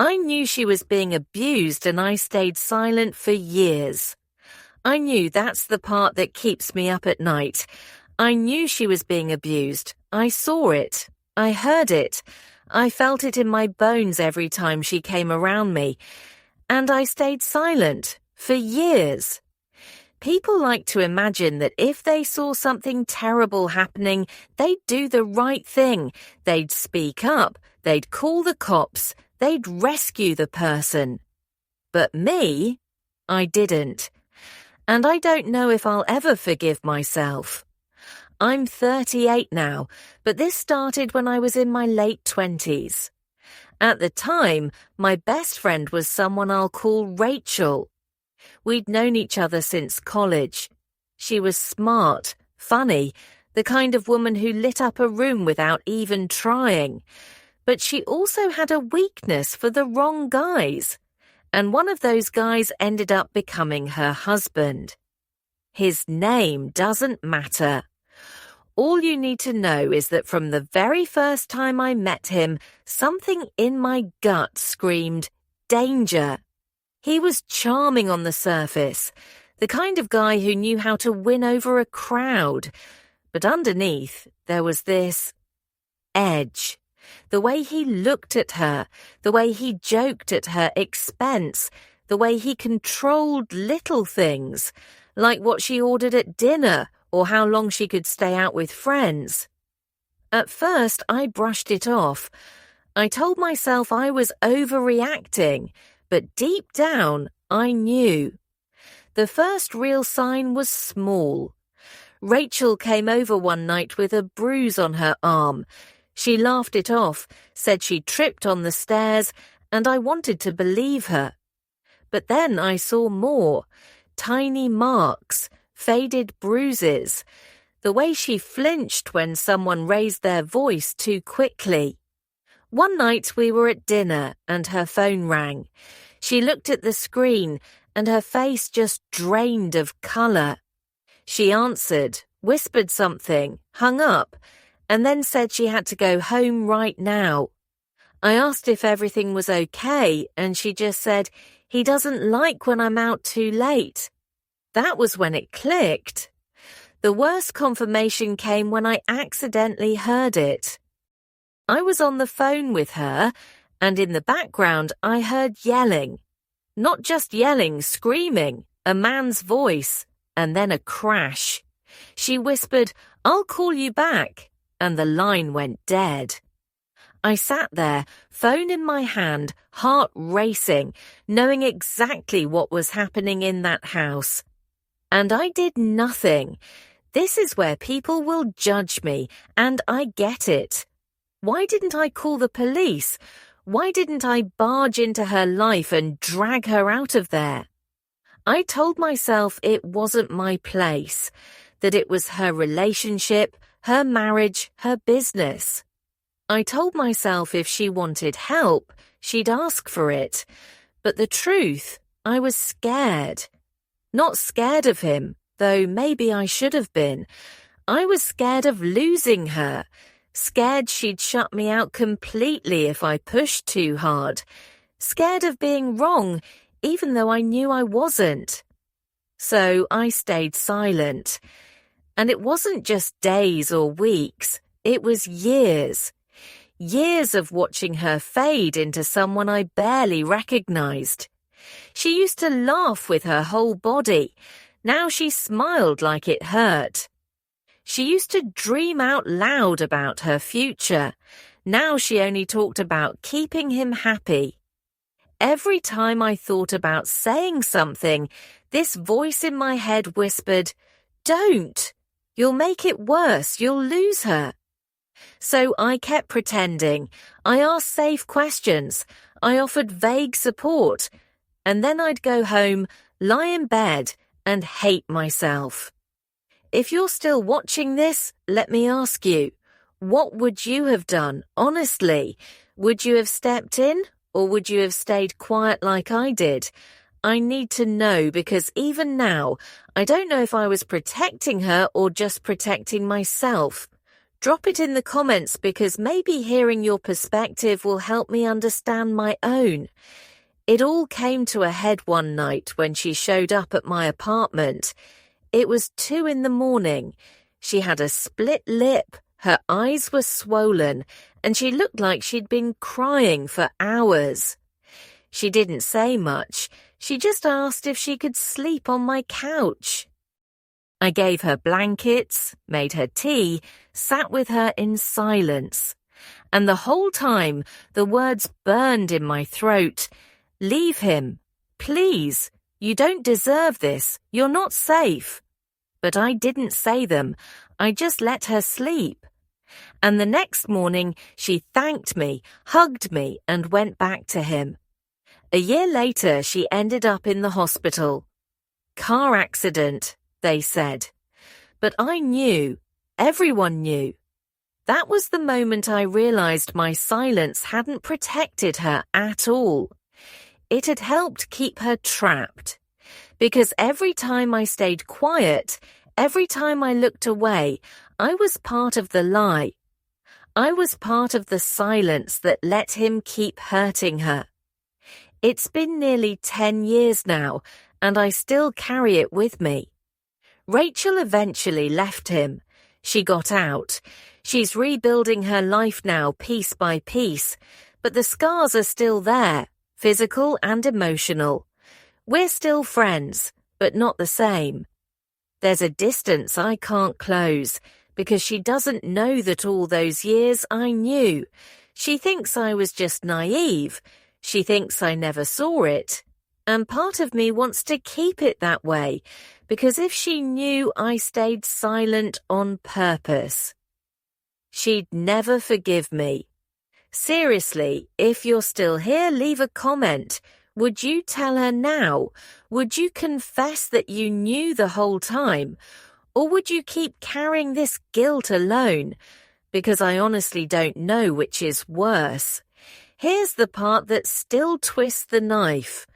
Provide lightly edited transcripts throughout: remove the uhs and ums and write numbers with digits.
I knew she was being abused and I stayed silent for years. I knew that's the part that keeps me up at night. I knew she was being abused. I saw it. I heard it. I felt it in my bones every time she came around me. And I stayed silent for years. People like to imagine that if they saw something terrible happening, they'd do the right thing. They'd speak up. They'd call the cops. They'd rescue the person. But me, I didn't. And I don't know if I'll ever forgive myself. I'm 38 now, but this started when I was in my late 20s. At the time, my best friend was someone I'll call Rachel. We'd known each other since college. She was smart, funny, the kind of woman who lit up a room without even trying. But she also had a weakness for the wrong guys. And one of those guys ended up becoming her husband. His name doesn't matter. All you need to know is that from the very first time I met him, something in my gut screamed, danger. He was charming on the surface, the kind of guy who knew how to win over a crowd. But underneath, there was this edge. The way he looked at her, the way he joked at her expense, the way he controlled little things, like what she ordered at dinner or how long she could stay out with friends. At first, I brushed it off. I told myself I was overreacting, but deep down, I knew. The first real sign was small. Rachel came over one night with a bruise on her arm. She laughed it off, said she tripped on the stairs, and I wanted to believe her. But then I saw more. Tiny marks, faded bruises, the way she flinched when someone raised their voice too quickly. One night we were at dinner and her phone rang. She looked at the screen and her face just drained of colour. She answered, whispered something, hung up, and then said she had to go home right now. I asked if everything was okay, and she just said, "He doesn't like when I'm out too late." That was when it clicked. The worst confirmation came when I accidentally heard it. I was on the phone with her, and in the background I heard yelling. Not just yelling, screaming, a man's voice, and then a crash. She whispered, "I'll call you back," and the line went dead. I sat there, phone in my hand, heart racing, knowing exactly what was happening in that house. And I did nothing. This is where people will judge me, and I get it. Why didn't I call the police? Why didn't I barge into her life and drag her out of there? I told myself it wasn't my place, that it was her relationship, her marriage, her business. I told myself if she wanted help, she'd ask for it. But the truth, I was scared. Not scared of him, though maybe I should have been. I was scared of losing her, scared she'd shut me out completely if I pushed too hard, scared of being wrong, even though I knew I wasn't. So I stayed silent. And it wasn't just days or weeks, it was years. Years of watching her fade into someone I barely recognized. She used to laugh with her whole body. Now she smiled like it hurt. She used to dream out loud about her future. Now she only talked about keeping him happy. Every time I thought about saying something, this voice in my head whispered, "Don't! You'll make it worse. You'll lose her." So I kept pretending. I asked safe questions. I offered vague support. And then I'd go home, lie in bed, and hate myself. If you're still watching this, let me ask you, what would you have done, honestly? Would you have stepped in, or would you have stayed quiet like I did? I need to know, because even now, I don't know if I was protecting her or just protecting myself. Drop it in the comments because maybe hearing your perspective will help me understand my own. It all came to a head one night when she showed up at my apartment. It was 2 a.m. She had a split lip, her eyes were swollen, and she looked like she'd been crying for hours. She didn't say much. She just asked if she could sleep on my couch. I gave her blankets, made her tea, sat with her in silence. And the whole time, the words burned in my throat. Leave him. Please. You don't deserve this. You're not safe. But I didn't say them. I just let her sleep. And the next morning, she thanked me, hugged me, and went back to him. A year later, she ended up in the hospital. Car accident, they said. But I knew. Everyone knew. That was the moment I realized my silence hadn't protected her at all. It had helped keep her trapped. Because every time I stayed quiet, every time I looked away, I was part of the lie. I was part of the silence that let him keep hurting her. It's been nearly 10 years now, and I still carry it with me. Rachel eventually left him. She got out. She's rebuilding her life now piece by piece, but the scars are still there, physical and emotional. We're still friends, but not the same. There's a distance I can't close, because she doesn't know that all those years I knew. She thinks I was just naive. She thinks I never saw it. And part of me wants to keep it that way, because if she knew I stayed silent on purpose, she'd never forgive me. Seriously, if you're still here, leave a comment. Would you tell her now? Would you confess that you knew the whole time? Or would you keep carrying this guilt alone? Because I honestly don't know which is worse. Here's the part that still twists the knife.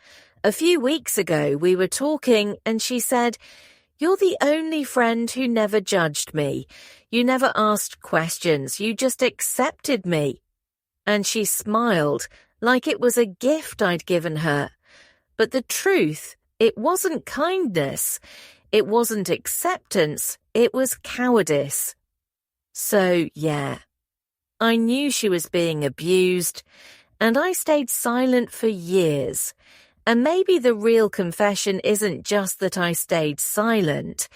A few weeks ago, we were talking and she said, "You're the only friend who never judged me. You never asked questions. You just accepted me." And she smiled like it was a gift I'd given her. But the truth, it wasn't kindness. It wasn't acceptance. It was cowardice. So, yeah, I knew she was being abused, and I stayed silent for years. And maybe the real confession isn't just that I stayed silent.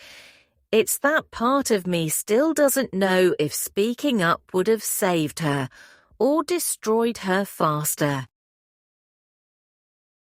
It's that part of me still doesn't know if speaking up would have saved her or destroyed her faster.